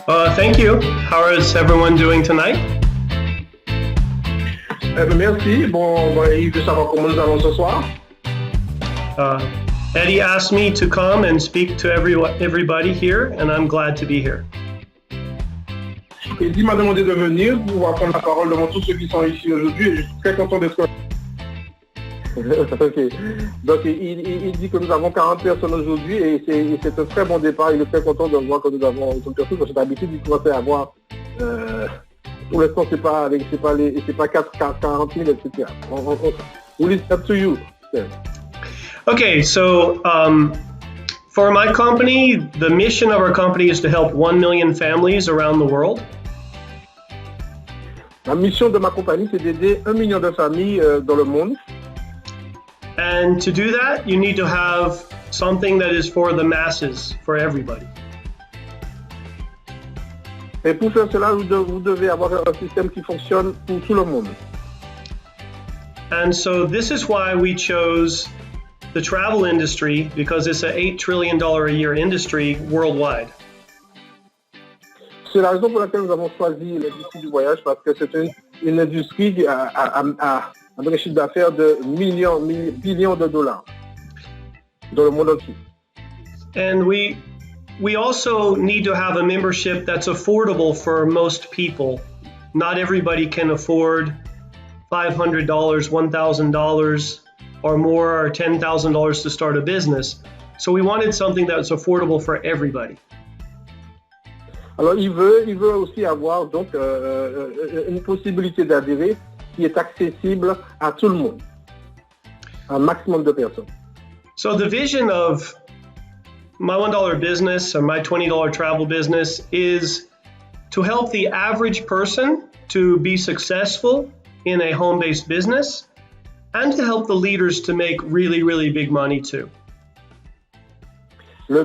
Thank you. How is everyone doing tonight? Merci. Bon, il veut savoir comment nous allons ce soir. Eddie asked me to come and speak to everybody here, and I'm glad to be here. Eddie m'a demandé de venir pour pouvoir prendre la parole devant tous ceux qui sont ici aujourd'hui et je suis très content d'être là. Ok. Donc, il dit que nous avons 40 personnes aujourd'hui et c'est un très bon départ. Il est très content de voir que nous avons autant de personnes parce que d'habitude, il commençait à avoir. Pour l'instant, c'est pas 40 000, etc. Well, it's up to you. Yeah. Okay, so for my company, the mission of our company is to help 1 million families around the world. La mission de ma compagnie, c'est d'aider 1 million de familles dans le monde. And to do that, you need to have something that is for the masses, for everybody. Et pour faire cela, vous devez avoir un système qui fonctionne pour tout le monde. And so this is why we chose the travel industry, because it's an $8 trillion a year industry worldwide. C'est la raison pour laquelle nous avons choisi l'industrie du voyage, parce que c'est une industrie qui a un chiffre d'affaires de billions de dollars dans le monde entier. And we also need to have a membership that's affordable for most people. Not everybody can afford $500, $1,000 or more, or $10,000 to start a business. So we wanted something that's affordable for everybody. Alors il veut aussi avoir donc une possibilité d'adhérer qui est accessible à tout le monde, un maximum de personnes. So the vision of my $1 business or my $20 travel business is to help the average person to be successful in a home-based business and to help the leaders to make really, really big money too. Leur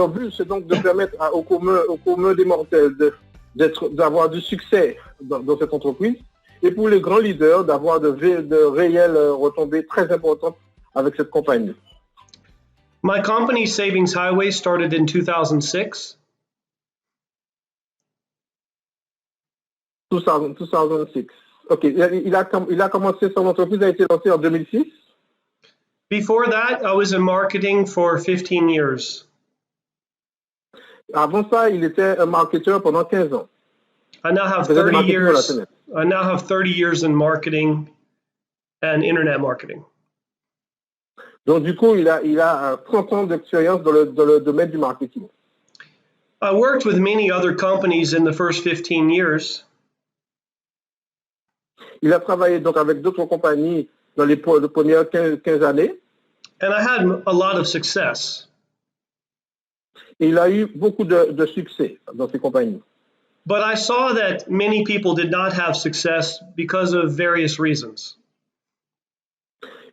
but, c'est donc de permettre au commun des mortels d'avoir du succès dans cette entreprise et pour les grands leaders d'avoir de réelles retombées très importantes avec cette compagnie. My company, Savings Highway, started in 2006. 2006. OK. Il a commencé son entreprise, a été lancée en 2006. Before that, I was in marketing for 15 years. Avant ça, il était un marketeur pendant 15 ans. I now have 30 years. I now have 30 years in marketing and internet marketing. Donc du coup, il a 30 ans d'expérience dans le domaine du marketing. I worked with many other companies in the first 15 years. Il a travaillé donc avec d'autres compagnies dans les premières 15 années. And I had a lot of success. Et il a eu beaucoup de succès dans ces compagnies. But I saw that many people did not have success because of various reasons.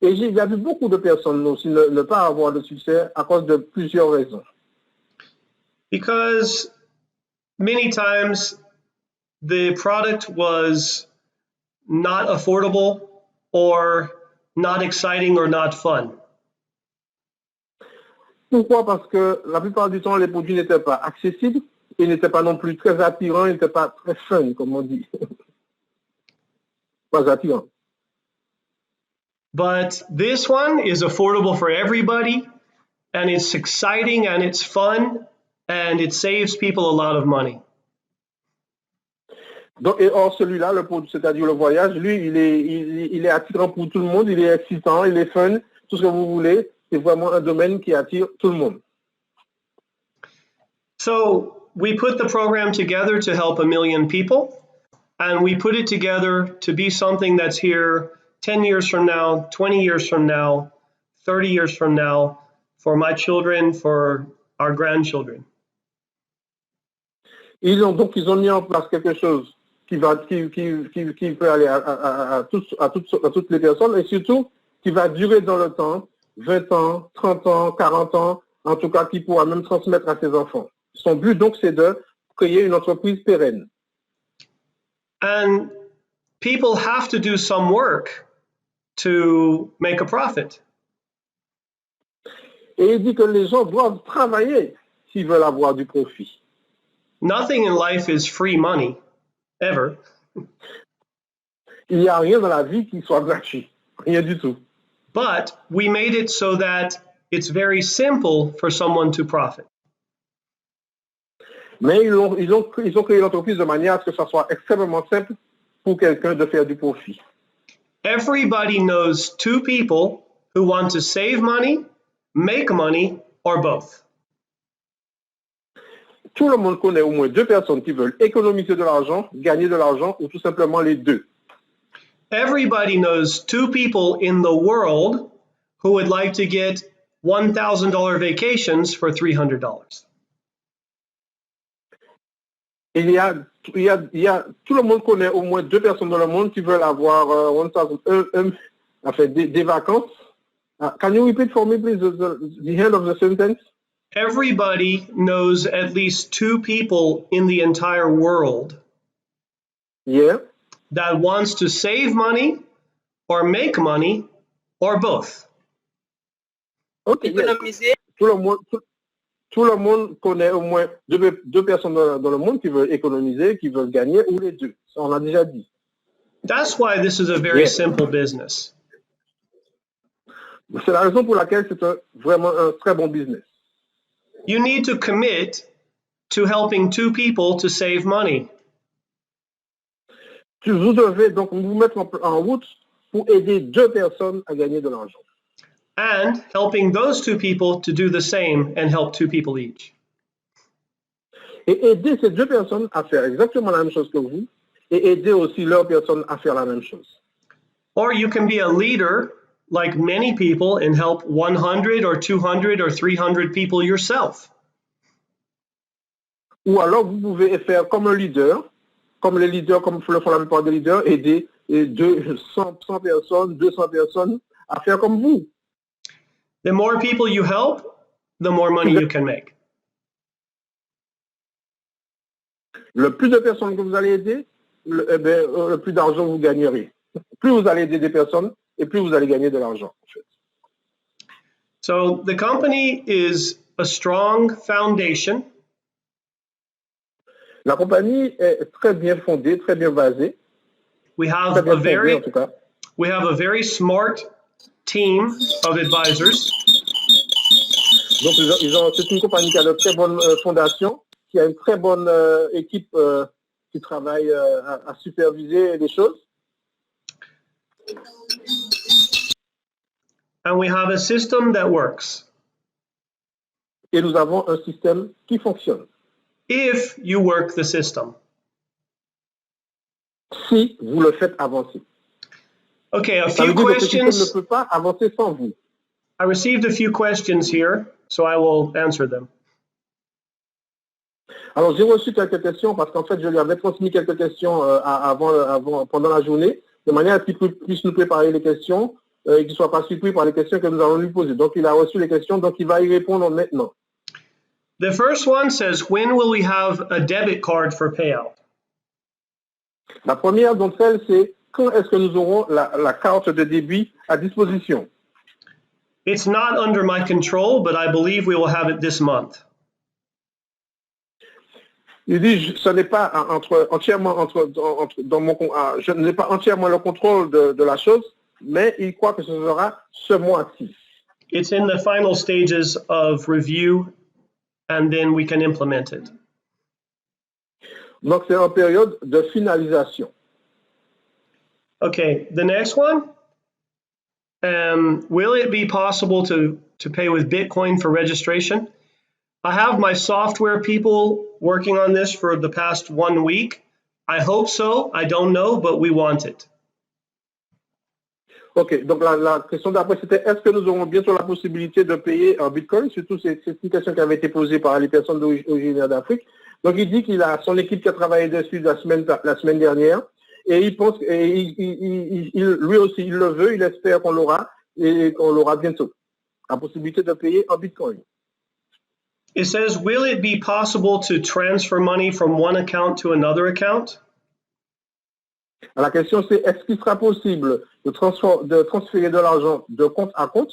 Et il y a vu beaucoup de personnes aussi ne pas avoir de succès à cause de plusieurs raisons. Because many times the product was not affordable or not exciting or not fun. Pourquoi? Parce que la plupart du temps, les produits n'étaient pas accessibles, ils n'étaient pas non plus très attirants, ils n'étaient pas très fun, comme on dit. Pas attirants. But this one is affordable for everybody, and it's exciting, and it's fun, and it saves people a lot of money. Donc, et or celui-là, le produit, c'est-à-dire le voyage, lui, il est attirant pour tout le monde, il est excitant, il est fun, tout ce que vous voulez. C'est vraiment un domaine qui attire tout le monde. So we put the program together to help 1 million people, and we put it together to be something that's here 10 years from now, 20 years from now, 30 years from now, for my children, for our grandchildren. Ils ont mis en place quelque chose qui peut aller à toutes les personnes et surtout qui va durer dans le temps, 20 ans, 30 ans, 40 ans, en tout cas qui pourra même transmettre à ses enfants. Son but donc c'est de créer une entreprise pérenne. And people have to do some work to make a profit. Et il dit que les gens doivent travailler s'ils veulent avoir du profit. nothing in life is free money, ever. Il n'y a rien dans la vie qui soit gratuit. Rien du tout. But we made it so that it's very simple for someone to profit. Mais ils ont créé l'entreprise de manière à ce que ça soit extrêmement simple pour quelqu'un de faire du profit. Everybody knows two people who want to save money, make money, or both. Tout le monde connaît au moins deux personnes qui veulent économiser de l'argent, gagner de l'argent, ou tout simplement les deux. Everybody knows two people in the world who would like to get $1,000 vacations for $300. Il y a, tout le monde connaît au moins deux personnes dans le monde qui veulent avoir des vacances. Can you repeat for me, please, the end of the sentence? Everybody knows at least two people in the entire world that wants to save money or make money or both. Okay, yes. Tout le monde connaît au moins deux personnes dans le monde qui veulent économiser, qui veulent gagner, ou les deux. Ça, on l'a déjà dit. That's why this is a very simple business. C'est la raison pour laquelle c'est vraiment un très bon business. You need to commit to helping two people to save money. Vous devez donc vous mettre en route pour aider deux personnes à gagner de l'argent. And helping those two people to do the same and help two people each. Et aider ces deux personnes à faire exactement la même chose que vous et aider aussi leur personne à faire la même chose. Or you can be a leader like many people and help 100 or 200 or 300 people yourself. Ou alors vous pouvez faire comme un leader, comme les leaders, comme le font la plupart des leaders, aider 100 personnes, 200 personnes à faire comme vous. The more people you help, the more money you can make. Le plus de personnes que vous allez aider, le plus d'argent vous gagnerez. Plus vous allez aider des personnes, et plus vous allez gagner de l'argent. En fait. So the company is a strong foundation. La compagnie est très bien fondée, très bien basée. We have a very smart team of advisors. Donc c'est une compagnie qui a de très bonnes fondations, qui a une très bonne équipe qui travaille à superviser les choses. And we have a system that works. Et nous avons un système qui fonctionne. If you work the system. Si vous le faites avancer. Okay, a few questions. Le système ne peut pas avancer sans vous. I received a few questions here, so I will answer them. Alors, j'ai reçu quelques questions parce qu'en fait, je lui avais transmis quelques questions pendant la journée, de manière à ce qu'il puisse nous préparer les questions et qu'il ne soit pas surpris par les questions que nous allons lui poser. Donc, il a reçu les questions, donc il va y répondre maintenant. The first one says, when will we have a debit card for payout? La première d'entre elles, c'est quand est-ce que nous aurons la carte de débit à disposition? It's not under my control, but I believe we will have it this month. Il dit, ce n'est pas je n'ai pas entièrement le contrôle de la chose, mais il croit que ce sera ce mois-ci. It's in the final stages of review, and then we can implement it. Donc, c'est en période de finalisation. Okay, the next one. Will it be possible to pay with Bitcoin for registration? I have my software people working on this for the past 1 week. I hope so. I don't know, but we want it. OK, donc la question d'après, c'était est-ce que nous aurons bientôt la possibilité de payer en Bitcoin? Surtout, c'est une question qui avait été posée par les personnes originaires d'Afrique. Donc, il dit qu'il a son équipe qui a travaillé dessus la semaine dernière. Et il pense, lui aussi, il le veut, il espère qu'on l'aura et qu'on l'aura bientôt. La possibilité de payer en Bitcoin. It says, will it be possible to transfer money from one account to another account? La question, c'est est-ce qu'il sera possible de transférer de l'argent de compte à compte?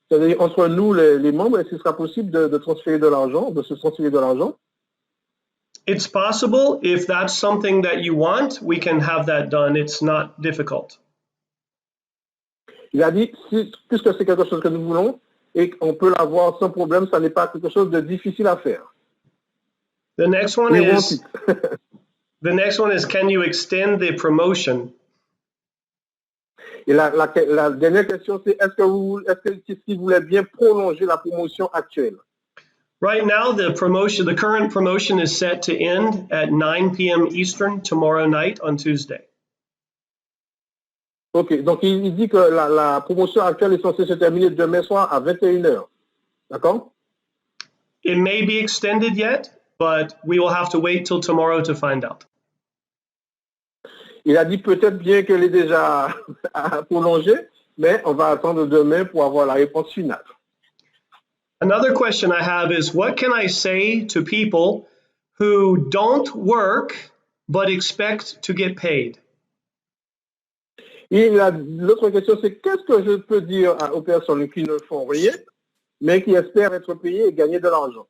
C'est-à-dire entre nous, les membres, est-ce qu'il sera possible de transférer de l'argent, de se transférer de l'argent? It's possible. If that's something that you want, we can have that done. It's not difficult. Il a dit, puisque c'est quelque chose que nous voulons et qu'on peut l'avoir sans problème, ça n'est pas quelque chose de difficile à faire. The next one We want is it. the next one is, can you extend the promotion? Et la dernière question, c'est est-ce que vous voulez bien prolonger la promotion actuelle? Right now, the current promotion is set to end at 9 p.m. Eastern tomorrow night on Tuesday. Ok, donc il dit que la promotion actuelle est censée se terminer demain soir à 21h. D'accord? It may be extended yet, but we will have to wait till tomorrow to find out. Il a dit peut-être bien qu'elle est déjà prolongée, mais on va attendre demain pour avoir la réponse finale. Another question I have is, what can I say to people who don't work but expect to get paid? Et l'autre question, c'est qu'est-ce que je peux dire aux personnes qui ne font rien, mais qui espèrent être payées et gagner de l'argent?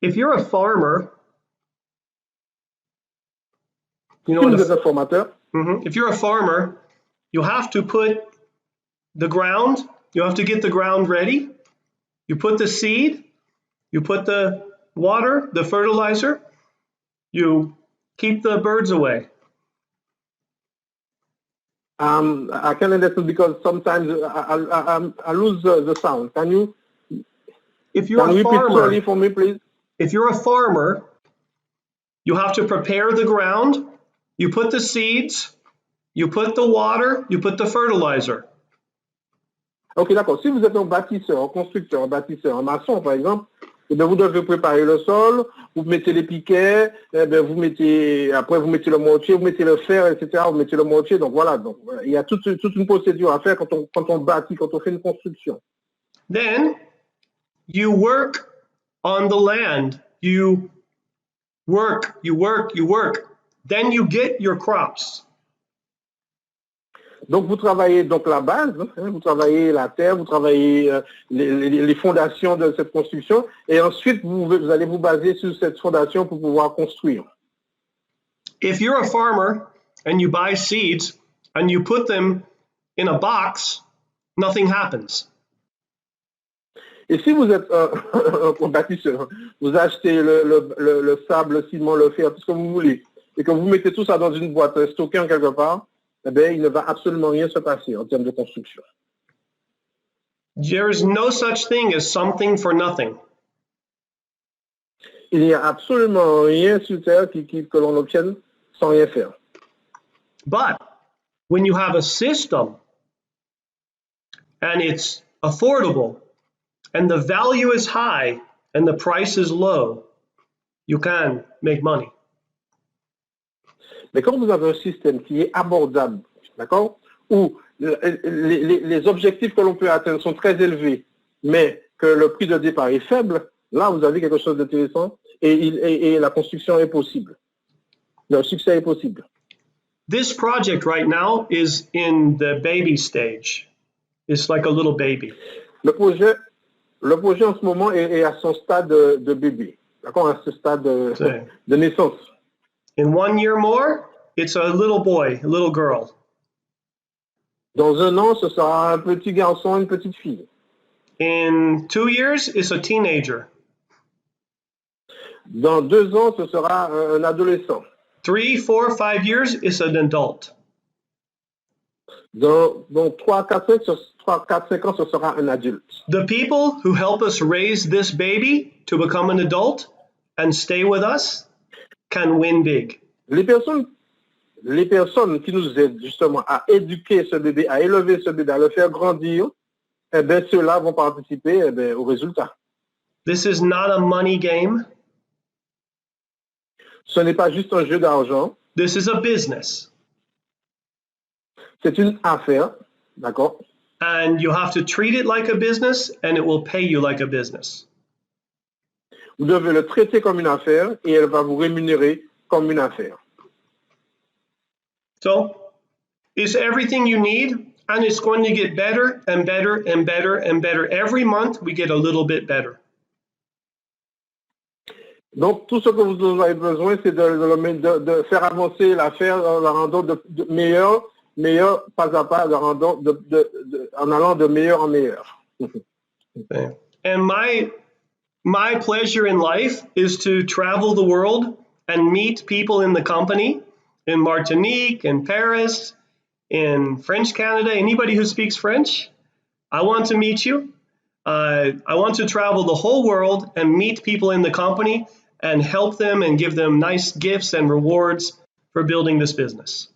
If you're a farmer, you know Si what vous êtes un formateur, if you're a farmer, you have to put the ground, you have to get the ground ready. You put the seed, you put the water, the fertilizer, you keep the birds away. I can understand because sometimes I lose the sound. Can you If you're a repeat farmer, slowly for me, please? if you're a farmer, you have to prepare the ground, you put the seeds, you put the water, you put the fertilizer. Ok, d'accord. Si vous êtes un bâtisseur, un constructeur, un bâtisseur, un maçon, par exemple, eh bien, vous devez préparer le sol, vous mettez les piquets, eh bien, après vous mettez le mortier, vous mettez le fer, etc. Vous mettez le mortier. Donc voilà. Donc, il y a toute une procédure à faire quand on bâtit, quand on fait une construction. Then you work on the land. You work. Then you get your crops. Donc vous travaillez donc la base, hein, vous travaillez la terre, vous travaillez les fondations de cette construction, et ensuite vous allez vous baser sur cette fondation pour pouvoir construire. If you're a farmer and you buy seeds and you put them in a box, nothing happens. Et si vous êtes un bâtisseur, vous achetez le sable, le ciment, le fer, tout ce que vous voulez, et que vous mettez tout ça dans une boîte stockée en quelque part, eh bien, il ne va absolument rien se passer en termes de construction. There is no such thing as something for nothing. Il n'y a absolument rien sur Terre que l'on obtienne sans rien faire. But when you have a system and it's affordable and the value is high and the price is low, you can make money. Mais quand vous avez un système qui est abordable, d'accord, où les objectifs que l'on peut atteindre sont très élevés, mais que le prix de départ est faible, là, vous avez quelque chose d'intéressant et la construction est possible. Le succès est possible. This project right now is in the baby stage. It's like a little baby. Le projet en ce moment est à son stade de bébé, d'accord, à ce stade de naissance. In 1 year more, it's a little boy, a little girl. Dans 1 an, ce sera un petit garçon, une petite fille. In 2 years, it's a teenager. Dans 2 ans, ce sera un adolescent. 3, 4, 5 years, it's an adult. Dans 3, 4, 5 ans, ce sera un adulte. The people who help us raise this baby to become an adult and stay with us can win big. Les personnes qui nous aident justement à éduquer ce bébé, à élever ce bébé, à le faire grandir, eh bien, ceux-là vont participer au résultat. This is not a money game. Ce n'est pas juste un jeu d'argent. This is a business. C'est une affaire, d'accord? And you have to treat it like a business and it will pay you like a business. Vous devez le traiter comme une affaire et elle va vous rémunérer comme une affaire. So, it's everything you need and it's going to get better and better and better and better. Every month we get a little bit better. Donc, tout ce que vous avez besoin, c'est de faire avancer l'affaire en la rendant de meilleur, pas à pas, en allant de meilleur en meilleur. Okay. And my pleasure in life is to travel the world and meet people in the company in Martinique, in Paris, in French Canada. Anybody who speaks French, I want to meet you. I want to travel the whole world and meet people in the company and help them and give them nice gifts and rewards for building this business.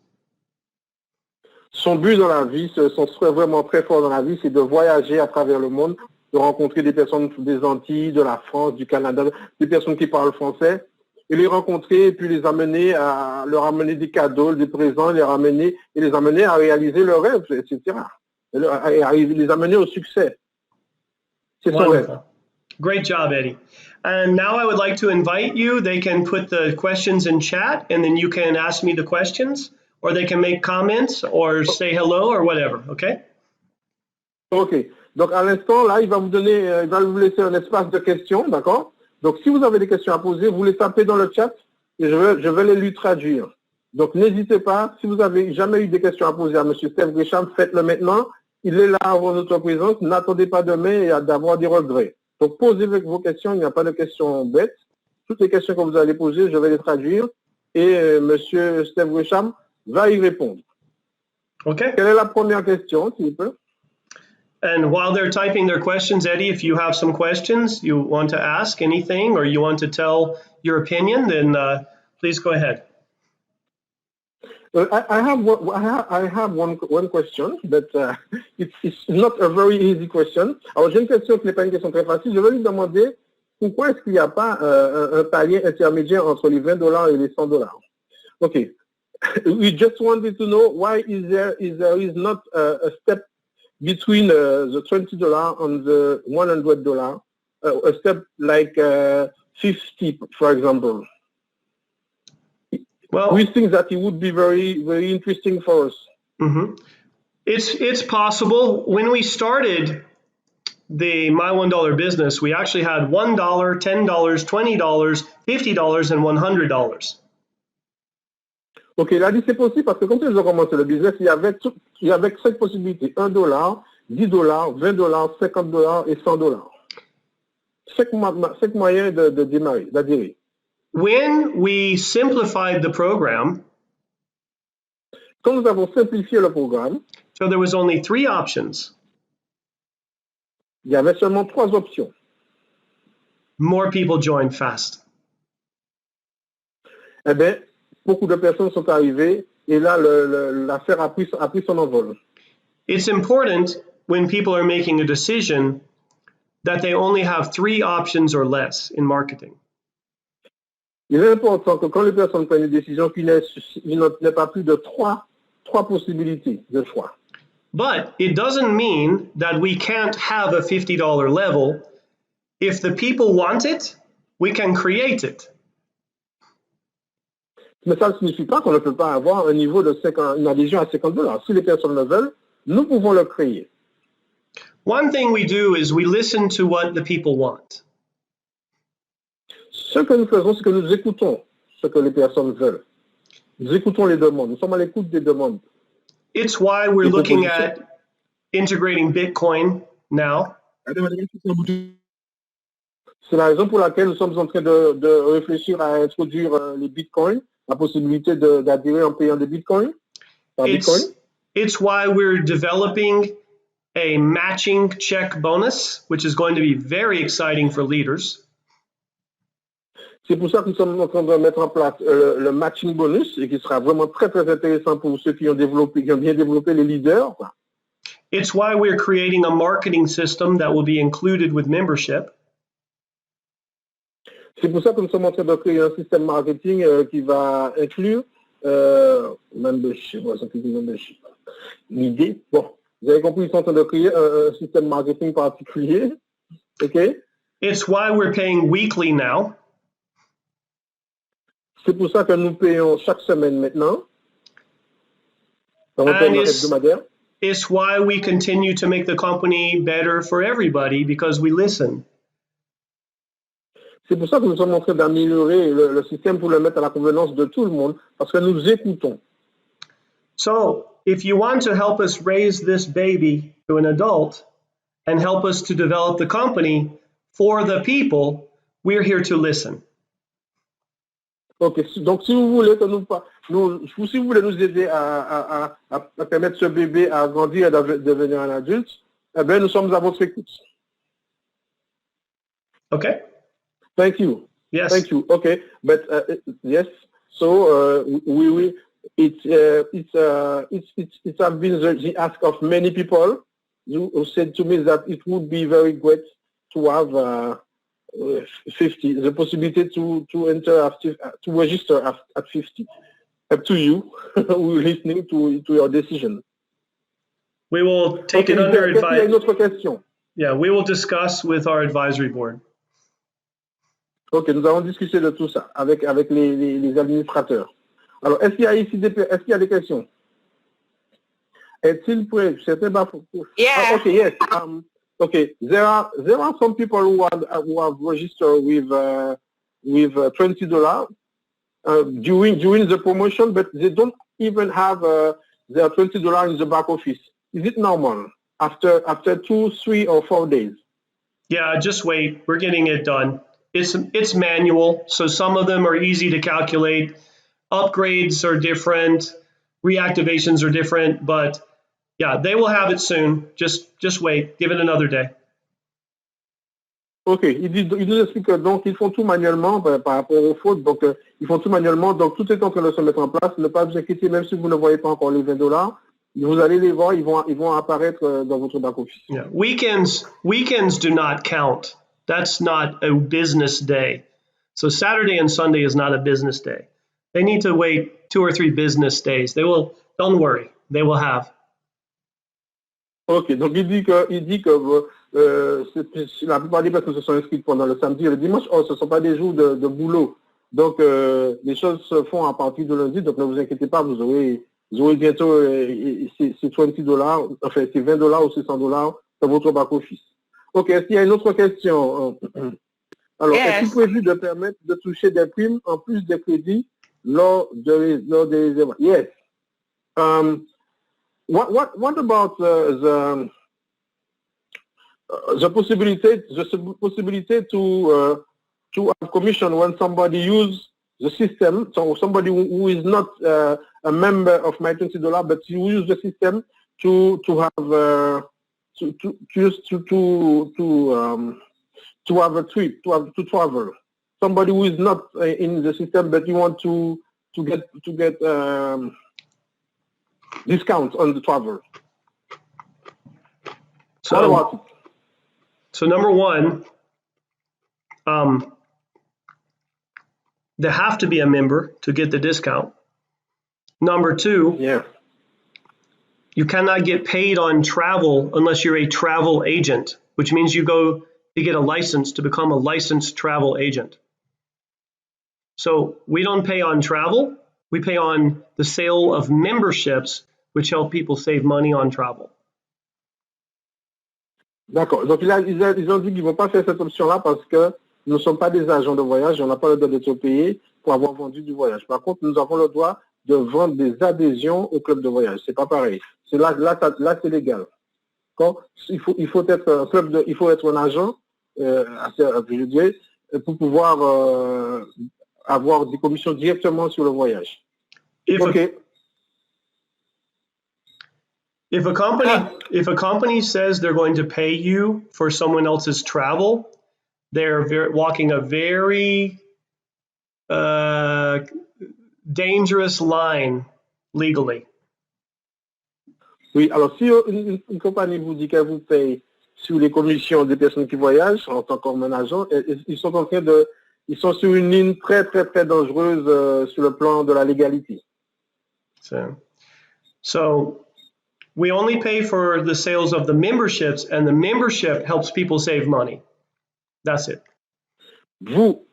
Son but dans la vie, son souhait vraiment très fort dans la vie, c'est de voyager à travers le monde, de rencontrer des personnes des Antilles, de la France, du Canada, des personnes qui parlent français, et les rencontrer et puis les amener à leur amener des cadeaux, des présents, les amener à réaliser leurs rêves, etc. Et les amener au succès. C'est son rêve. Great job, Eddie. And now I would like to invite you. They can put the questions in chat, and then you can ask me the questions, or they can make comments or say hello or whatever, okay? OK. Donc, à l'instant, là, il va vous laisser un espace de questions, d'accord? Donc, si vous avez des questions à poser, vous les tapez dans le chat et je vais les lui traduire. Donc, n'hésitez pas. Si vous avez jamais eu des questions à poser à M. Steve Gresham, faites-le maintenant. Il est là à votre présence. N'attendez pas demain et d'avoir des regrets. Donc, posez vos questions. Il n'y a pas de questions bêtes. Toutes les questions que vous allez poser, je vais les traduire et M. Steve Gresham va y répondre. Okay. Quelle est la première question, s'il vous plaît? And while they're typing their questions, Eddie, if you have some questions you want to ask anything or you want to tell your opinion, then please go ahead. I have one question, but it's not a very easy question. Alors, j'ai une question qui n'est pas une question très facile. Je vais lui demander pourquoi est-ce qu'il n'y a pas un palier intermédiaire entre les $20 et les $100. Okay. We just wanted to know why there is not a step between the $20 and the $100, a step like 50, for example. Well, we think that it would be very, very interesting for us. Mm-hmm. It's possible. When we started the My $1 business, we actually had $1, $10, $20, $50, and $100. Ok, il a dit c'est possible parce que quand ils ont commencé le business, il y avait 5 possibilités. $1, $10, $20, $50 et $100. 5 moyens de démarrer, d'adhérer. When we simplified the program, quand nous avons simplifié le programme, so there was only 3 options. Il y avait seulement 3 options. More people joined fast. Eh bien, beaucoup de personnes sont arrivées et là, l'affaire a pris son envol. It's important when people are making a decision that they only have 3 options or less in marketing. Il est important que quand les personnes prennent une décision, qu'il n'y ait pas plus de 3 possibilités de choix. But it doesn't mean that we can't have a $50 level. If the people want it, we can create it. Mais ça ne signifie pas qu'on ne peut pas avoir un niveau de une adhésion à $50. Si les personnes le veulent, nous pouvons le créer. One thing we do is we listen to what the people want. Ce que nous faisons, c'est que nous écoutons ce que les personnes veulent. Nous écoutons les demandes. Nous sommes à l'écoute des demandes. It's why we're looking at integrating Bitcoin now. C'est la raison pour laquelle nous sommes en train de réfléchir à introduire les bitcoins, la possibilité d'adhérer en payant des bitcoins. It's why we're developing a matching check bonus, which is going to be very exciting for leaders. C'est pour ça que nous sommes en train de mettre en place le matching bonus et qui sera vraiment très très intéressant pour ceux qui ont bien développé les leaders. It's why we're creating a marketing system that will be included with membership. C'est pour ça que nous sommes en train de créer un système marketing qui va inclure membership. L'idée, bon, vous avez compris, ils sont en train de créer un système marketing particulier. OK? It's why we're paying weekly now. C'est pour ça que nous payons chaque semaine maintenant. It's why we continue to make the company better for everybody because we listen. C'est pour ça que nous sommes en train d'améliorer le système pour le mettre à la convenance de tout le monde, parce que nous écoutons. So, if you want to help us raise this baby to an adult and help us to develop the company for the people, we're here to listen. Ok, donc si vous voulez que si vous voulez nous aider à permettre ce bébé à grandir et à devenir un adulte, eh bien, nous sommes à votre écoute. Okay? Thank you. Yes. Thank you. Okay, but yes. So we will. It's have been the ask of many people who said to me that it would be very great to have 50, the possibility to enter to register at 50. Up to you. We're listening to your decision. We will take it under advice. Il y a une autre question. Yeah, we will discuss with our advisory board. Ok, nous allons discuter de tout ça avec les administrateurs. Alors, est-ce qu'il y a des questions? Est-il prêt? Yeah. Okay, yes. Okay, there are some people who have registered with $20 during the promotion, but they don't even have their $20 in the back office. Is it normal after 2, 3, or 4 days? Yeah, just wait. We're getting it done. It's manual, so some of them are easy to calculate. Upgrades are different, reactivations are different, but yeah, they will have it soon. Just wait. Give it another day. Ok, il nous explique que donc ils font tout manuellement par rapport aux fautes, donc ils font tout manuellement, donc tout est en train de se mettre en place. Ne pas vous inquiéter, même si vous ne voyez pas encore les $20, vous allez les voir, ils vont apparaître dans votre back office. Yeah. Weekends do not count. That's not a business day. So Saturday and Sunday is not a business day. They need to wait 2 or 3 business days. Don't worry, they will have. Ok, donc il dit que la plupart des personnes se sont inscrites pendant le samedi et le dimanche. Ce ne sont pas des jours de boulot. Donc les choses se font à partir de lundi, donc ne vous inquiétez pas, vous aurez bientôt ces $20, enfin ces $20 ou ces $100 dans votre back office. Ok, est-ce qu'il y a une autre question? Alors, Yes. Est-il prévu de permettre de toucher des primes en plus des crédits lors des événements? Yes. What about the possibility to have commission when somebody use the system? So somebody who is not a member of My $20, but you use the system to have to have a trip, to travel. Somebody who is not in the system, but you want to get discounts on the travel. What about it? So number one, they have to be a member to get the discount. Number two, Yeah. you cannot get paid on travel unless you're a travel agent, which means you go to get a license to become a licensed travel agent. So we don't pay on travel, we pay on the sale of memberships, which help people save money on travel. D'accord. Donc ils ont dit qu'ils ne vont pas faire cette option-là parce que nous ne sommes pas des agents de voyage, on n'a pas le droit d'être payé pour avoir vendu du voyage. Par contre, nous avons le droit de vendre des adhésions au club de voyage. C'est pas pareil. Là, c'est légal. Il faut être un agent pour pouvoir avoir des commissions directement sur le voyage. If a company says they're going to pay you for someone else's travel, they're walking a very dangerous line legally. Oui, alors si une compagnie vous dit qu'elle vous paye sur les commissions des personnes qui voyagent en tant qu'agent, ils sont sur une ligne très très très dangereuse sur le plan de la légalité. So we only pay for the sales of the memberships, and the membership helps people save money. That's it. Vous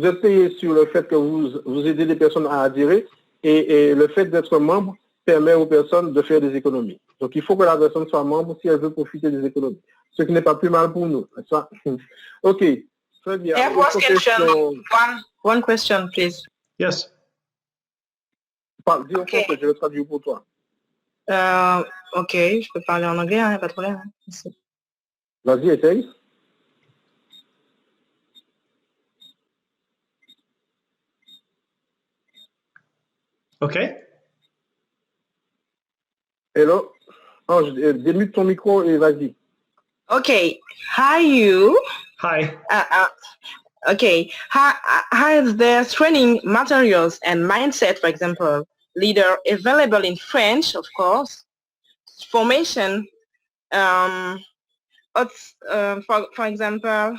êtes payé sur le fait que vous aidez les personnes à adhérer et le fait d'être membre permet aux personnes de faire des économies. Donc, il faut que la personne soit membre si elle veut profiter des économies. Ce qui n'est pas plus mal pour nous. OK. Très bien. I have one question. One question, please. Yes. Dis en français, je le traduis pour toi. Ok, je peux parler en anglais, hein, pas de problème. Merci. Vas-y, essaye. Okay. Hello. Ange, démute ton micro et vas-y. Okay. Hi, you. Hi. Okay. Have the training materials and mindset, for example, leader available in French, of course, formation, for example,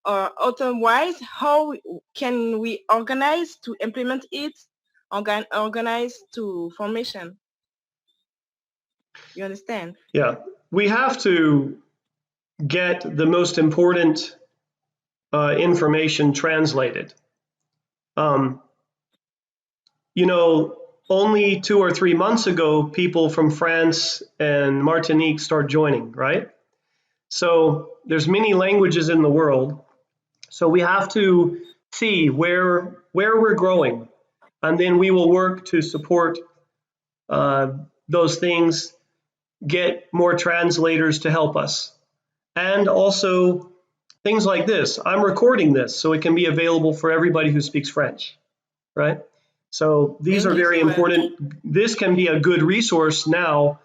or otherwise, how can we organize to implement it, organize to formation? You understand? Yeah. We have to get the most important information translated. Only 2 or 3 months ago, people from France and Martinique start joining, right? So there's many languages in the world. So we have to see where we're growing, and then we will work to support those things, get more translators to help us. And also things like this. I'm recording this so it can be available for everybody who speaks French, right? So these are very important. This can be a good resource now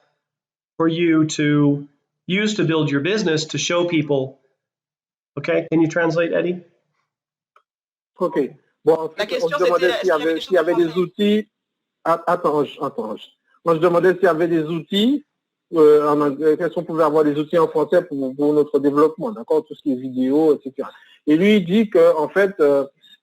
for you to use to build your business, to show people. Okay, can you translate, Eddie? Ok. Bon, en fait, on se demandait s'il y avait des outils. Attends. Moi, je demandais s'il y avait des outils, qu'est-ce qu'on pouvait avoir des outils en français pour notre développement, d'accord, tout ce qui est vidéo, etc. Et lui, il dit qu'en fait,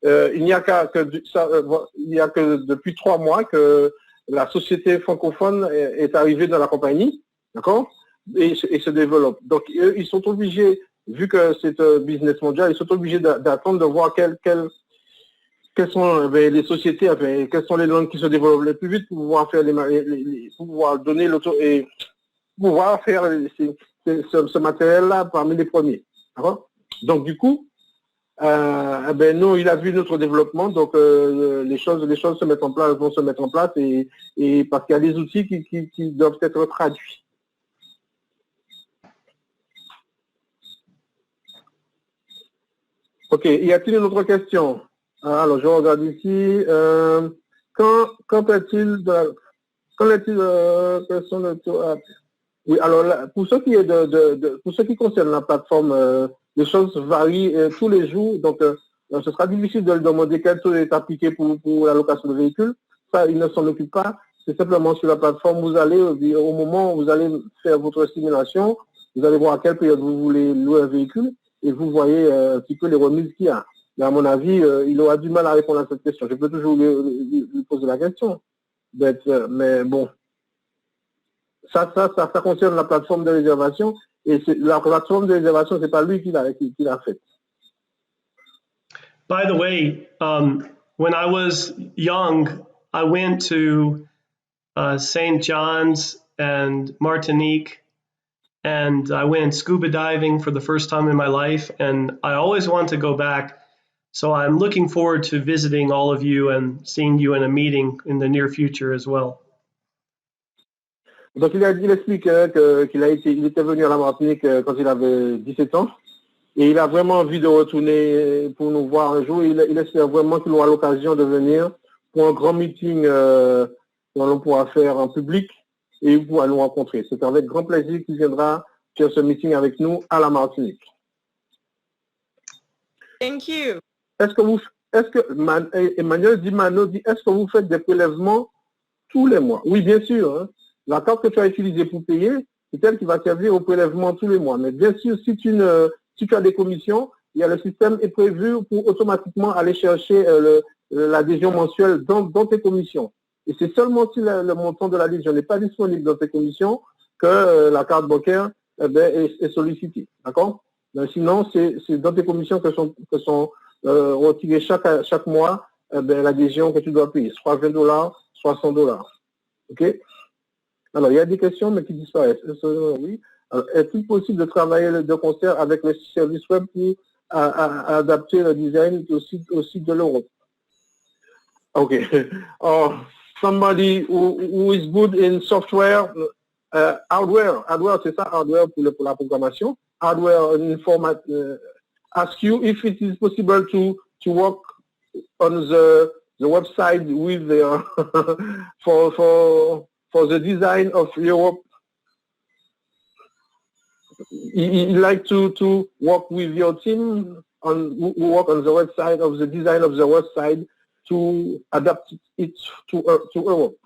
il n'y a que depuis 3 mois que la société francophone est arrivée dans la compagnie, d'accord, et se développe. Donc, ils sont obligés, vu que c'est un business mondial, ils sont obligés d'attendre de voir quelles sont les sociétés, quelles sont les langues qui se développent le plus vite pour pouvoir faire pouvoir donner et pouvoir faire ce matériel-là parmi les premiers. D'accord. Donc, du coup, nous, il a vu notre développement, donc les choses vont se mettre en place et parce qu'il y a des outils qui doivent être traduits. Ok, y a-t-il une autre question? Alors, je regarde ici. Qu'en est-il oui, alors là, pour ce qui concerne la plateforme, les choses varient tous les jours, donc ce sera difficile de lui demander quel taux est appliqué pour la location de véhicules. Ça, il ne s'en occupe pas. C'est simplement sur la plateforme, vous allez, au moment où vous allez faire votre simulation, vous allez voir à quelle période vous voulez louer un véhicule et vous voyez un petit peu les remises qu'il y a. Mais à mon avis, il aura du mal à répondre à cette question. Je peux toujours lui poser la question. Mais bon, ça concerne la plateforme de réservation. Et la plateforme de réservation, c'est pas lui qui l'a faite. By the way, when I was young, I went to St. John's and Martinique, and I went scuba diving for the first time in my life, and I always want to go back. So I'm looking forward to visiting all of you and seeing you in a meeting in the near future as well. Donc il explique qu'il était venu à la Martinique quand il avait 17 ans et il a vraiment envie de retourner pour nous voir un jour. Il espère vraiment qu'il aura l'occasion de venir pour un grand meeting que l'on pourra faire en public et il pourra nous rencontrer. C'est avec grand plaisir qu'il viendra faire ce meeting avec nous à la Martinique. Thank you. Emmanuel Dimano dit, est-ce que vous faites des prélèvements tous les mois? Oui, bien sûr. Hein. La carte que tu as utilisée pour payer, c'est elle qui va servir au prélèvement tous les mois. Mais bien sûr, si tu as des commissions, il y a le système est prévu pour automatiquement aller chercher l'adhésion mensuelle dans tes commissions. Et c'est seulement si le montant de l'adhésion n'est pas disponible dans tes commissions que la carte bancaire est sollicitée. D'accord? Sinon, c'est dans tes commissions que sont retirées chaque mois l'adhésion que tu dois payer, soit $20, soit $100. OK? Alors, il y a des questions, mais qui disparaissent. Oui. Alors, est-il possible de travailler de concert avec le service web pour adapter le design au site de l'Europe. Okay. Somebody who is good in software, hardware, c'est ça, hardware pour la programmation, hardware in format, ask you if it is possible to work on the website with the, for the design of Europe. You like to work with your team who work on the website of the design of the website to adapt it to Europe.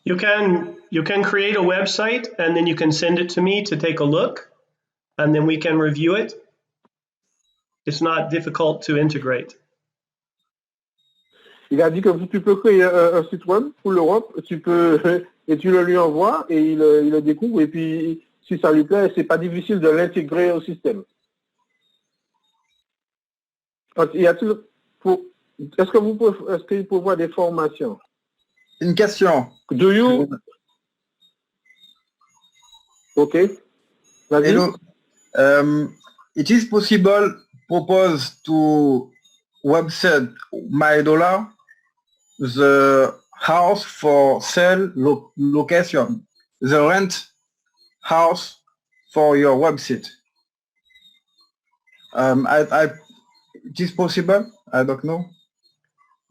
You can create a website and then you can send it to me to take a look, and then we can review it. It's not difficult to integrate. Il a dit que tu peux créer un site web pour l'Europe, et tu le lui envoies et il le découvre, et puis si ça lui plaît, c'est pas difficile de l'intégrer au système. Est-ce qu'il peut voir des formations? Une question. Do you? Okay. Hello. It is possible propose to website MyDollar the house for sale location, the rent house for your website. It is possible? I don't know.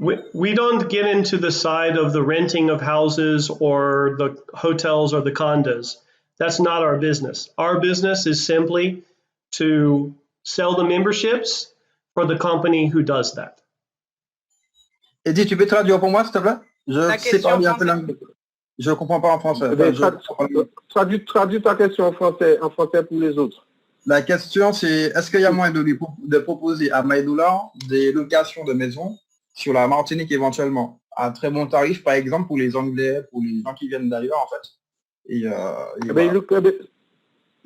We don't get into the side of the renting of houses or the hotels or the condos. That's not our business. Our business is simply to sell the memberships for the company who does that. Eddie, tu peux traduire pour moi, s'il te plaît? Je comprends pas en français. Traduis ta question en français pour les autres. La question, c'est est-ce qu'il y a moyen de proposer à MyDollar des locations de maisons sur la Martinique éventuellement, à très bon tarif, par exemple, pour les Anglais, pour les gens qui viennent d'ailleurs, en fait.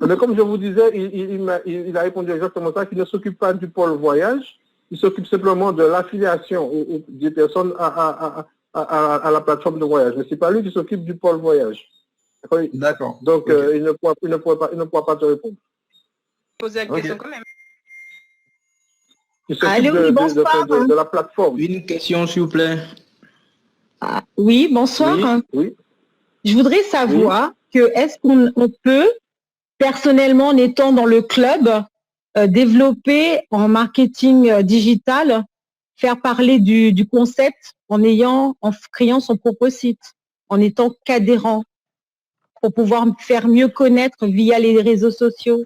Mais comme je vous disais, il a répondu exactement ça, qu'il ne s'occupe pas du pôle voyage, il s'occupe simplement de l'affiliation des personnes à la plateforme de voyage. Mais c'est pas lui qui s'occupe du pôle voyage. D'accord. Donc, okay. Il ne pourra pas te répondre. Poser la question quand même. Il s'occupe de la plateforme. Une question, s'il vous plaît. Oui, bonsoir. Oui. Je voudrais savoir est-ce qu'on peut, personnellement, en étant dans le club, développer en marketing digital, faire parler du concept en créant son propre site, en étant qu'adhérent, pour pouvoir faire mieux connaître via les réseaux sociaux.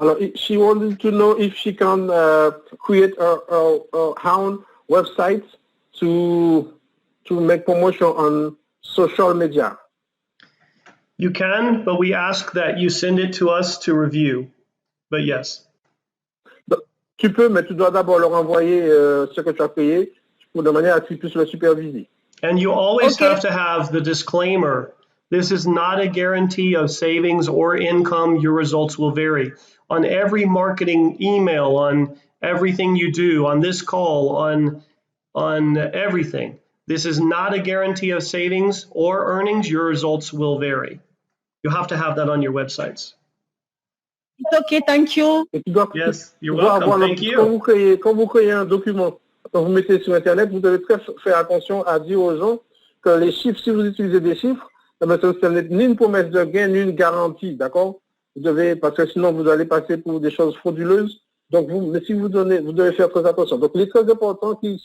Alors, she wanted to know if she can create her own website to make promotion on social media. You can, but we ask that you send it to us to review. But yes. Tu peux, mais tu dois d'abord leur envoyer ce que tu as payé de manière à ce qu'ils puissent le superviser. And you always have to have the disclaimer. This is not a guarantee of savings or income. Your results will vary. On every marketing email, on everything you do, on this call, on everything. This is not a guarantee of savings or earnings. Your results will vary. You have to have that on your websites. Okay, thank you. Yes, you're welcome. Thank you. Quand vous créez un document, quand vous mettez sur Internet, vous devez faire attention à dire aux gens que les chiffres, si vous utilisez des chiffres, ce n'est ni une promesse de gain, ni une garantie, d'accord? Parce que sinon vous allez passer pour des choses frauduleuses. Donc, mais si vous devez faire très attention. Donc, il est très important qu'ils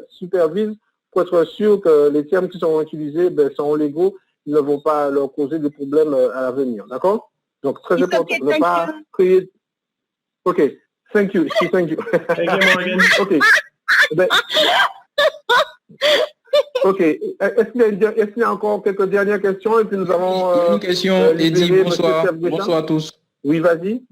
supervisent pour être sûr que les termes qui seront utilisés sont légaux, ils ne vont pas leur causer des problèmes à l'avenir, d'accord? Donc, très important de ne pas créer... OK, thank you. Thank you, Morgan. OK. OK. Est-ce qu'il y a encore quelques dernières questions et puis nous avons... Une question, Eddie, bonsoir. Bonsoir à tous. Oui, vas-y,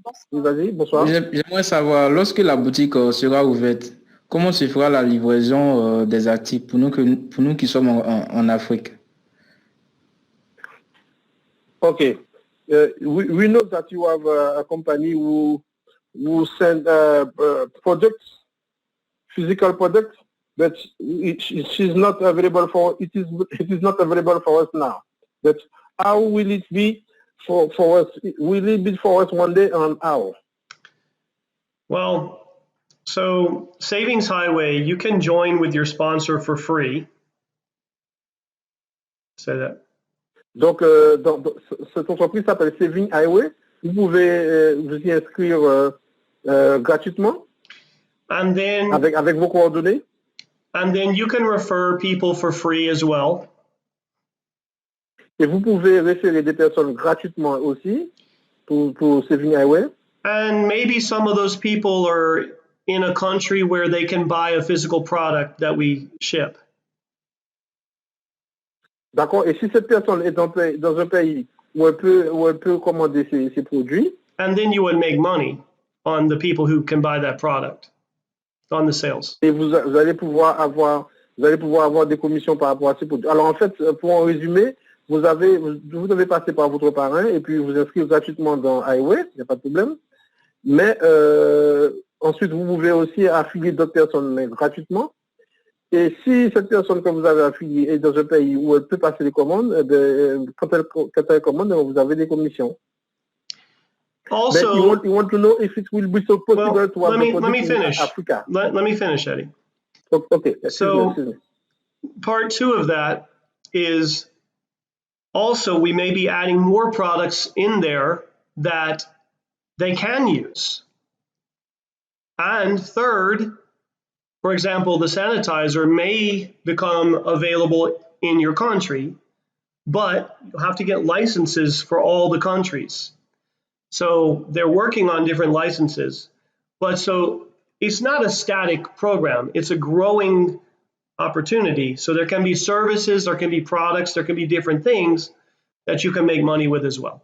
bonsoir. J'aimerais savoir, lorsque la boutique sera ouverte, comment se fera la livraison des articles pour nous qui sommes en Afrique? OK. We know that you have a company who send products, physical products, but she's not available for it is not available for us now. But how will it be for us? Will it be for us one day, and how? Well, so Savings Highway, you can join with your sponsor for free. Say that. Donc, cette entreprise s'appelle Saving Highway. Vous pouvez vous y inscrire gratuitement And then, avec vos coordonnées. and then you can refer people for free as well. Et vous pouvez référer des personnes gratuitement aussi pour Saving Highway. And maybe some of those people are in a country where they can buy a physical product that we ship. D'accord. Et si cette personne est dans un pays où elle peut commander ses produits, And then you would make money on the people who can buy that product, on the sales. et vous allez pouvoir avoir des commissions par rapport à ces produits. Alors en fait, pour en résumer, vous devez passer par votre parrain et puis vous inscrire gratuitement dans Highway, il n'y a pas de problème. Mais ensuite, vous pouvez aussi affilier d'autres personnes mais gratuitement. Et si cette personne que vous avez affiliée est dans un pays où elle peut passer les commandes, quand elle commande, vous avez des commissions. But Also, you want to know if it will be so possible well, to have let the me product in finish. Africa. Let me finish, Eddie. Okay. So- Excuse me. Part two of that is also we may be adding more products in there that they can use. And third, for example, the sanitizer may become available in your country, but you have to get licenses for all the countries. So they're working on different licenses. But so it's not a static program, it's a growing opportunity. So there can be services, there can be products, there can be different things that you can make money with as well.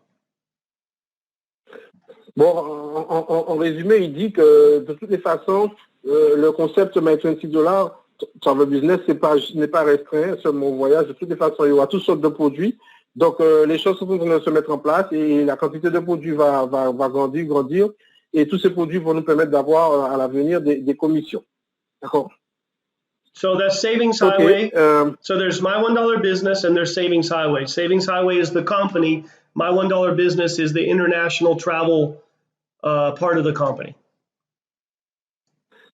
Bon, en résumé, il dit que de toutes les façons, le concept My $20 Travel Business n'est pas restreint seulement au voyage. De toutes les façons, il y aura toutes sortes de produits. Donc, les choses sont en train de se mettre en place et la quantité de produits va grandir. Et tous ces produits vont nous permettre d'avoir à l'avenir des commissions. D'accord? So that's Savings Highway. So there's My $1 Business and there's Savings Highway. Savings Highway is the company. My $1 Business is the international travel part of the company.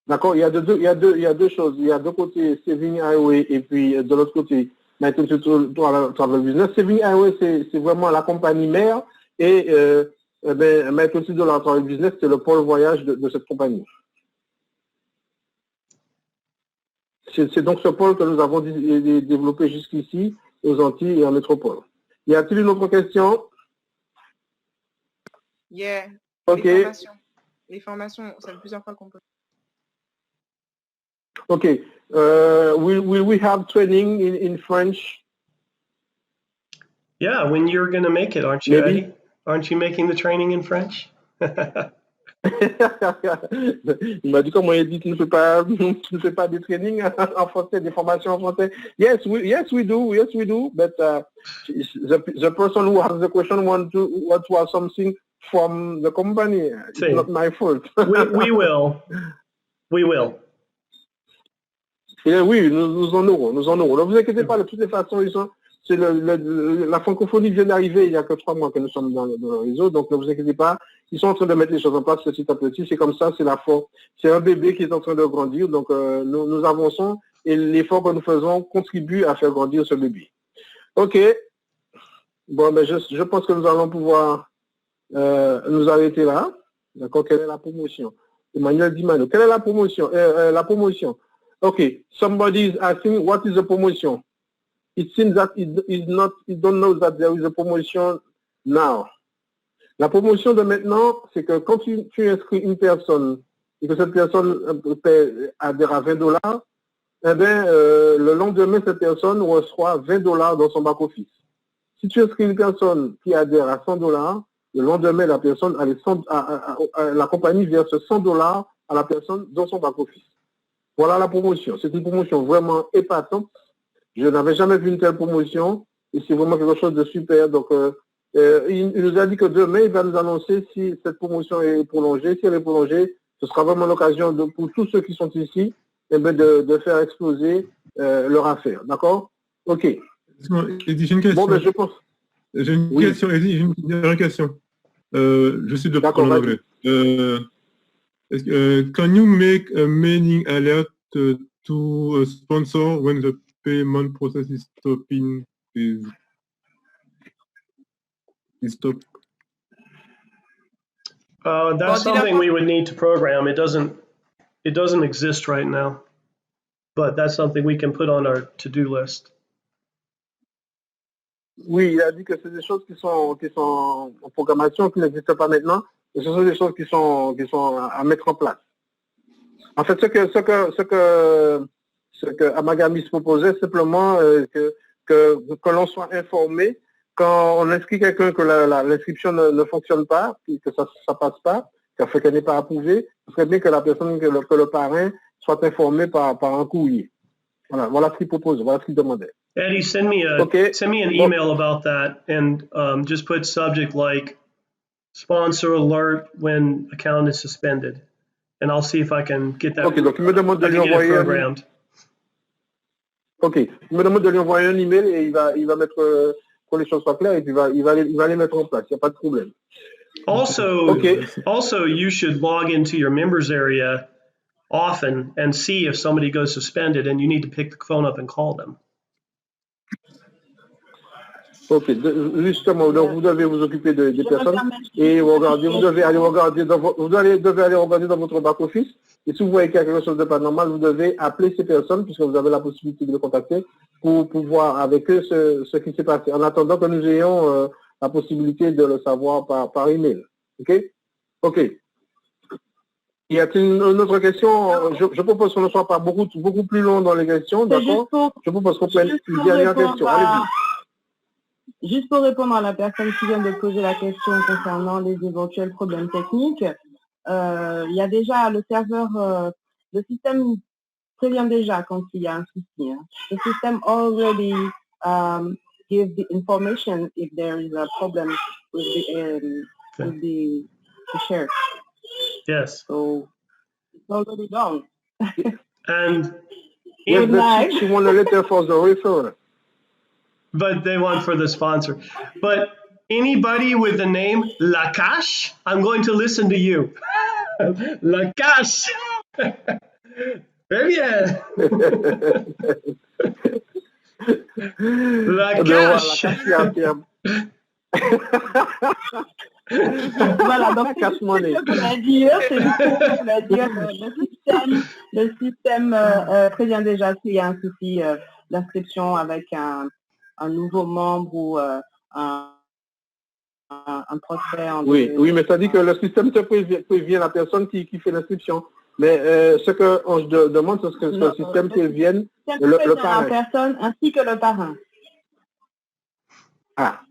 D'accord, il y a deux choses. Il y a deux côtés, Saving Highway et puis de l'autre côté, My $20 Travel Business. Saving Highway, c'est vraiment la compagnie mère et My $20 Travel Business, c'est le pôle voyage de cette compagnie. C'est donc ce pôle que nous avons développé jusqu'ici, aux Antilles et en métropole. Y a-t-il une autre question? Yeah. Ok. Les formations, ça fait plusieurs fois qu'on peut. Okay. Will we have training in French? Yeah, when you're going to make it, aren't you, Maybe. Eddie? Aren't you making the training in French? Il m'a dit comment il dit tu ne fais pas des trainings en français, des formations en français. Yes, we do. But the person who has the question want to have something from the company. It's See. not my fault. We will. Et oui, nous en aurons. Ne vous inquiétez pas, de toutes les façons, la francophonie vient d'arriver il y a que 3 mois que nous sommes dans le réseau, donc ne vous inquiétez pas, ils sont en train de mettre les choses en place petit à petit, c'est comme ça, c'est un bébé qui est en train de grandir, donc nous avançons et l'effort que nous faisons contribue à faire grandir ce bébé. Ok, bon, mais je pense que nous allons pouvoir nous arrêter là. D'accord, quelle est la promotion? Emmanuel Dimano, quelle est la promotion? La promotion. Okay, somebody is asking what is the promotion. It seems that it don't know that there is a promotion now. La promotion de maintenant, c'est que quand tu inscris une personne et que cette personne adhère à $20, eh bien, le lendemain, cette personne reçoit $20 dans son back-office. Si tu inscris une personne qui adhère à $100, le lendemain, la personne la compagnie verse $100 à la personne dans son back-office. Voilà la promotion. C'est une promotion vraiment épatante. Je n'avais jamais vu une telle promotion et c'est vraiment quelque chose de super. Donc, il nous a dit que demain, il va nous annoncer si cette promotion est prolongée. Si elle est prolongée, ce sera vraiment l'occasion pour tous ceux qui sont ici eh bien, de faire exploser leur affaire. D'accord? OK. J'ai une question. Bon, ben, je pense. J'ai une question, Eddie, j'ai une dernière question. Je suis de D'accord, en anglais. Can you make a mailing alert to a sponsor when the payment process is stopping? Is stopped? That's something we would need to program. It doesn't exist right now, but that's something we can put on our to-do list. Oui, il a dit que c'est des choses qui sont en programmation, qui n'existent pas maintenant, et ce sont des choses qui sont à mettre en place. En fait, ce que Amagamis proposait, simplement que l'on soit informé quand on inscrit quelqu'un que l'inscription ne fonctionne pas, que ça passe pas, qu'elle n'est pas approuvée, ce serait bien que la personne, que le parrain soit informé par un courrier. Voilà ce qu'il propose, voilà ce qu'il demandait. Eddie, send me an email about that, and just put subject like sponsor alert when account is suspended, and I'll see if I can get that. Ok, donc il me demande de lui envoyer programmed. Ok, il me demande de lui envoyer un email et il va mettre, pour les choses soient claires, et puis il va les mettre en place, il n'y a pas de problème. Also, you should log into your members area often and see if somebody goes suspended, and you need to pick the phone up and call them. Ok, justement, donc vous devez vous occuper des personnes et regarder, vous devez aller regarder dans votre back-office, et si vous voyez qu'il y a quelque chose de pas normal, vous devez appeler ces personnes, puisque vous avez la possibilité de les contacter, pour voir avec eux ce qui s'est passé, en attendant que nous ayons la possibilité de le savoir par email. Ok? Ok. Y a-t-il une autre question? Je propose qu'on ne soit pas beaucoup plus long dans les questions, d'accord? Je propose qu'on prenne une dernière question. Allez-y. Juste pour répondre à la personne qui vient de poser la question concernant les éventuels problèmes techniques, il y a déjà le serveur, le système prévient déjà quand il y a un souci. Hein. Le système already gives the information if there is a problem with the share. Yes. So it's already done. And yes, but she won a letter for the referrer. But they want for the sponsor. But anybody with the name Lakash, I'm going to listen to you. Lakash. Very bien. Lakash. Voilà, donc c'est ce que je voulais dire, le système prévient déjà s'il y a un souci d'inscription avec un nouveau membre ou un prospect. Oui, mais ça dit que le système te prévient la personne qui fait l'inscription. Mais ce qu'on demande, c'est que ce système prévienne le parrain. La personne ainsi que le parrain. Ah.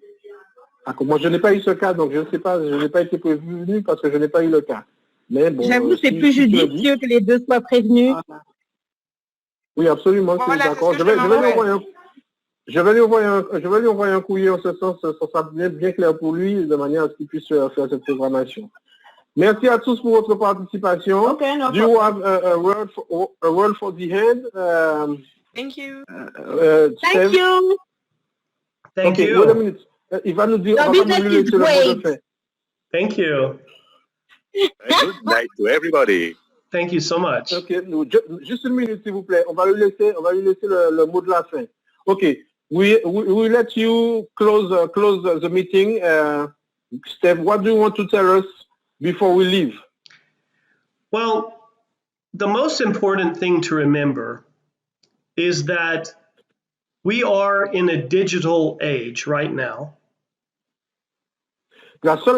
Moi, je n'ai pas eu ce cas, donc je ne sais pas, je n'ai pas été prévenu parce que je n'ai pas eu le cas. Mais bon, j'avoue, c'est plus judicieux que les deux soient prévenus. Voilà. Oui, absolument, je suis d'accord. Je vais lui envoyer un courrier en ce sens, ça sera bien clair pour lui, de manière à ce qu'il puisse faire cette programmation. Merci à tous pour votre participation. Okay, no Do you have a word for the end? Thank you. Thank you. Thank you. Wait a minute. Il va nous dire, on va nous laisser le mot de fin. Thank you. Good night to everybody. Thank you so much. Ok, juste une minute s'il vous plaît. On va lui laisser le mot de la fin. Ok, we let you close the meeting. Steph, what do you want to tell us before we leave? Well, the most important thing to remember is that we are in a digital age right now. La chose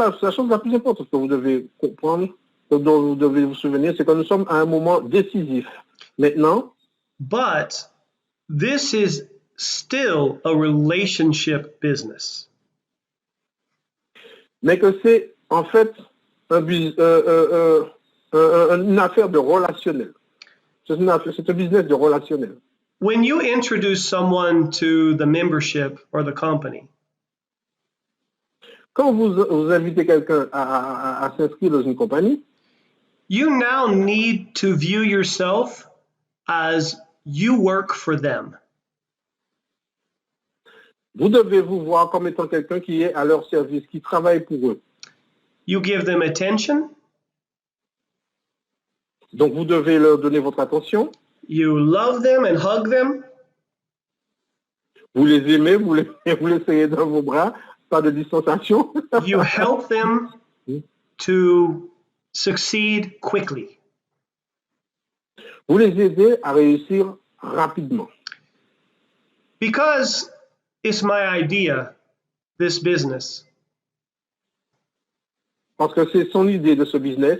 la plus importante que vous devez comprendre, dont vous devez vous souvenir, c'est que nous sommes à un moment décisif. Maintenant. But this is still a relationship business. Mais que c'est en fait une affaire de relationnel. C'est un business de relationnel. When you introduce someone to the membership or the company, quand vous invitez quelqu'un à s'inscrire dans une compagnie, you now need to view yourself as you work for them. Vous devez vous voir comme étant quelqu'un qui est à leur service, qui travaille pour eux. You give them attention. Donc, vous devez leur donner votre attention. You love them and hug them. Vous les aimez, vous les serrez dans vos bras, pas de distanciation. You help them to succeed quickly. Vous les aidez à réussir rapidement. Because it's my idea, this business. Parce que c'est son idée de ce business.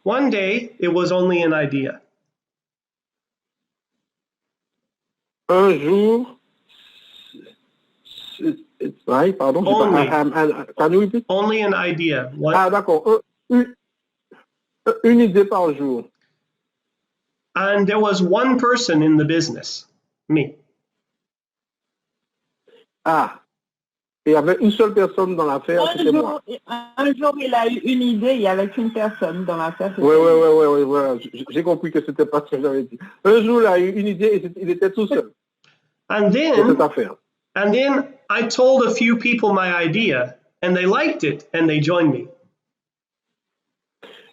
One day, it was only an idea. Un jour, right, pardon, Only. Can you repeat? Only an idea. Ah, d'accord. Une idée par jour. And there was one person in the business, me. Ah, et il y avait une seule personne dans l'affaire, c'était moi. Un jour, il a eu une idée, il y avait qu'une personne dans l'affaire. Oui. J'ai compris que c'était pas ce que j'avais dit. Un jour, il a eu une idée et il était tout seul And dans cette then, affaire. I told a few people my idea, and they liked it, and they joined me.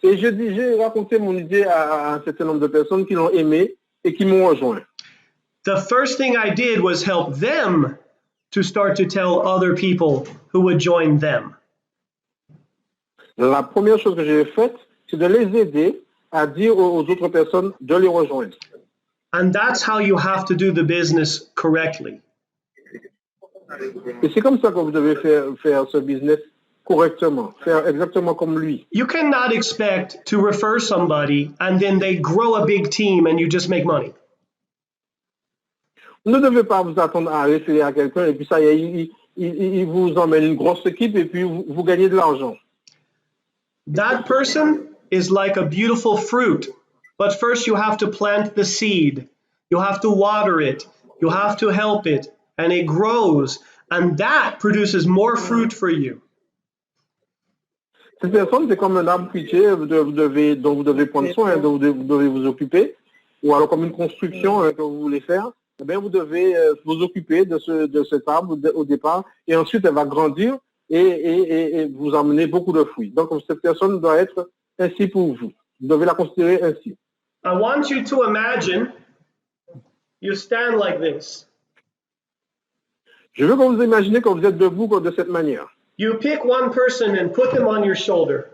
Et j'ai raconté mon idée à un certain nombre de personnes qui l'ont aimé et qui m'ont rejoint. The first thing I did was help them to start to tell other people who would join them. La première chose que j'ai faite, c'est de les aider à dire aux autres personnes de les rejoindre. And that's how you have to do the business correctly. Et c'est comme ça que vous devez faire ce business correctement, faire exactement comme lui. You cannot expect to refer somebody and then they grow a big team and you just make money. Vous ne devez pas vous attendre à référer à quelqu'un et puis ça y est, il vous emmène une grosse équipe et puis vous gagnez de l'argent. That person is like a beautiful fruit, but first you have to plant the seed. You have to water it. You have to help it, and it grows, and that produces more fruit for you. Cette personne, c'est comme un arbre fruitier dont vous devez prendre soin, dont vous devez vous occuper, ou alors comme une construction que vous voulez faire. Eh bien, vous devez vous occuper de cet arbre au départ, et ensuite elle va grandir et vous amener beaucoup de fruits. Donc, cette personne doit être ainsi pour vous. Vous devez la considérer ainsi. I want you to imagine you stand like this. Je veux que vous imaginez que vous êtes debout de cette manière. You pick one person and put them on your shoulder.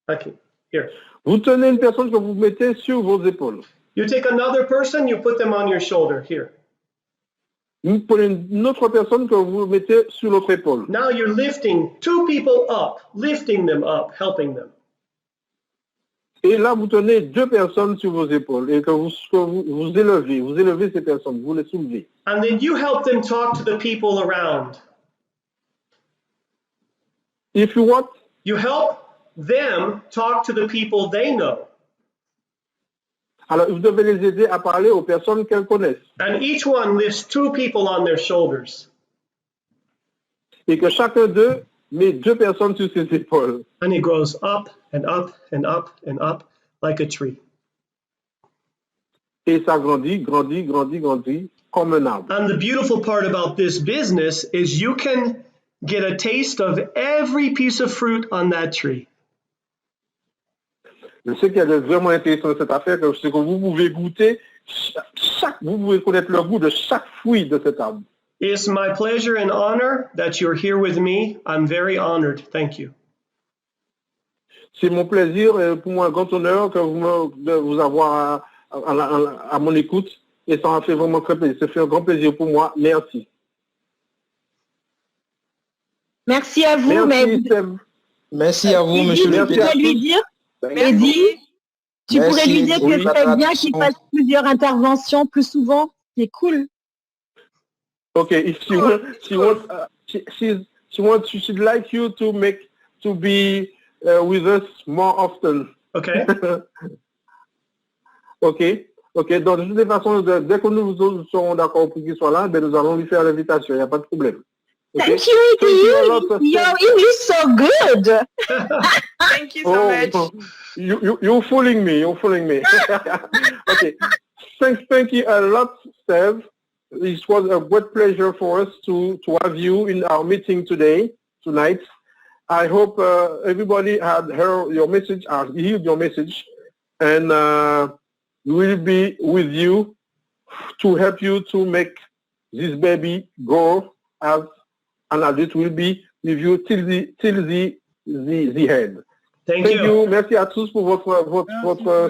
Okay, here. Vous tenez une personne que vous mettez sur vos épaules. You take another person, you put them on your shoulder, here. Vous prenez une autre personne que vous mettez sur l'autre épaule. Now you're lifting two people up, lifting them up, helping them. Et là, vous tenez deux personnes sur vos épaules et que vous élevez ces personnes, vous les soulevez. And then you help them talk to the people around. If you want, You help them talk to the people they know. alors vous devez les aider à parler aux personnes qu'elles connaissent. And each one lifts two people on their shoulders. Et que chacun d'eux met deux personnes sur ses épaules. And it grows up and up and up and up like a tree. Et ça grandit comme un arbre. And the beautiful part about this business is you can get a taste of every piece of fruit on that tree. Mais ce qui est vraiment intéressant de cette affaire, c'est que vous pouvez goûter vous pouvez connaître le goût de chaque fruit de cet arbre. It's my pleasure and honor that you're here with me. I'm very honored. Thank you. C'est mon plaisir et pour moi un grand honneur de vous avoir à mon écoute et ça m'a fait vraiment très plaisir. Ça fait un grand plaisir pour moi. Merci. Merci à vous. Merci, Mais Steve. Merci à vous, monsieur le tu pourrais lui dire, Eddie, tu pourrais lui dire que Oui. c'est bien qu'il fasse plusieurs interventions plus souvent. C'est cool. Okay, if she'd like you to be with us more often. Okay. Ok. Donc, de toute façon, dès que nous serons d'accord pour qu'il soit là, ben, nous allons lui faire l'invitation. Il n'y a pas de problème. Okay? Thank you, Thank you a lot, Eddie. Your English so good. Thank you so much. You're fooling me. Okay. Thank you a lot, Steve. It was a great pleasure for us to have you in our meeting tonight. I hope everybody had heard your message, or heard your message. and we'll be with you to help you to make this baby grow as an adult. Will be with you till the end. Thank you. Merci à tous pour votre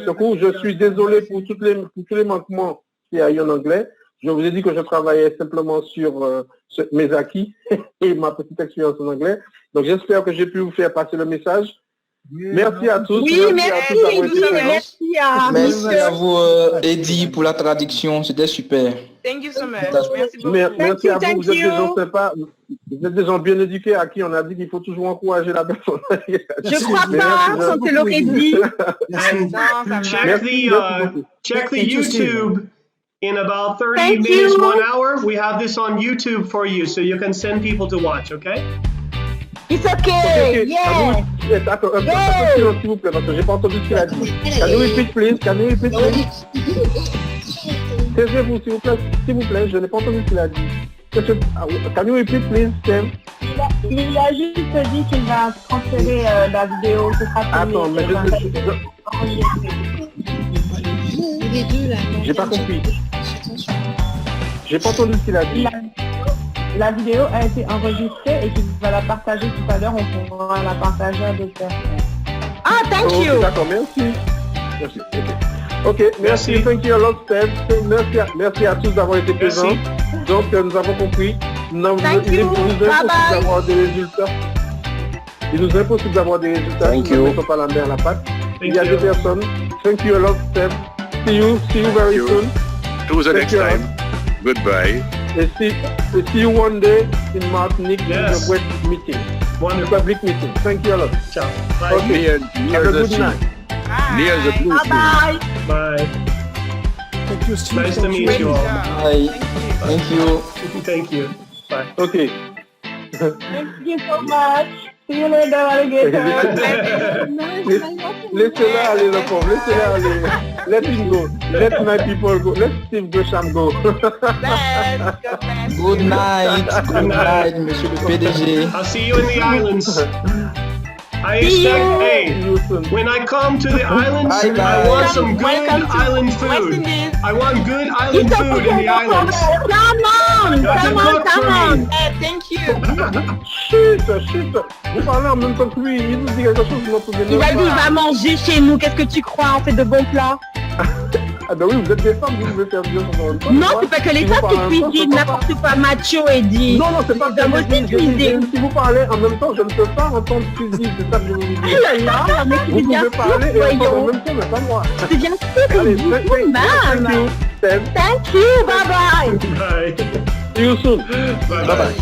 secours. Je suis désolé pour tous les manquements qu'il y a eu en anglais. Je vous ai dit que je travaillais simplement sur mes acquis et ma petite expérience en anglais. Donc j'espère que j'ai pu vous faire passer le message. Merci à tous. Oui, merci à vous, Eddie, pour la traduction. C'était super. Thank you so much. Merci beaucoup. Merci à vous. Vous êtes des gens sympas. Vous êtes des gens bien éduqués à qui on a dit qu'il faut toujours encourager la personne. Je crois pas, on te l'aurait dit. Check the YouTube. In about 30 minutes, 1 hour, we have this on YouTube for you, so you can send people to watch, okay? It's okay, yeah. Attends, s'il vous plaît, parce que j'ai pas entendu ce qu'il a dit. Can you repeat, please? Taisez-vous, s'il vous plaît, je n'ai pas entendu ce qu'il a dit. Can you repeat, please, Sam? Il a juste dit qu'il va transférer la vidéo. Attends, mais j'ai pas compris. J'ai pas entendu ce qu'il a dit. La vidéo a été enregistrée et qu'il va la partager tout à l'heure. On pourra la partager à d'autres personnes. Ah, thank you. D'accord, merci. Ok, merci. Thank you a lot, Steph. Merci à tous d'avoir été présents. Donc, nous avons compris. Il nous est impossible d'avoir des résultats. Il nous est impossible d'avoir des résultats. Nous ne mettons pas la main à la pâte. Il y a des personnes. Thank you a lot, Steph. See you very soon. To the next time. Goodbye. And see you one day in Martinique in a great meeting. Wonderful. Public meeting. Thank you a lot. Ciao. Bye. Okay. Have a good night. Near the blue Bye. Bye. Thank you, Steve. Nice to meet you all. Bye. Thank you. Thank you. Bye. Okay. Thank you so much. See you later, alligator. Laissez-la aller, le pauvre. Laissez-la aller. Let him go. Let my people go. Let Steve Gresham go. Good night. Good night, monsieur le PDG. I'll see you in the islands. I expect, hey, when I come to the islands, I want some good island food. I want good island food in the islands. Come on. Thank you. Chut. Vous parlez en même temps que lui. Il nous dit quelque chose de notre Il a dit, il va manger chez nous. Qu'est-ce que tu crois? On fait de bons plats. Ah ben oui, vous êtes des femmes, vous pouvez faire bien sur votre Non, c'est pas que les femmes qui cuisinent n'importe quoi, macho et dit. Non, c'est pas que aussi cuisiner. Si vous parlez en même temps, je ne peux pas entendre cuisine, c'est ça que je vous dis. Oh là là, mais vous bien pouvez sûr, parler et entendre en voyons. même temps, mais pas moi. C'est bien sûr que Allez, vous, thank you, Steph. Thank you, bye bye. Bye. See you soon. Bye.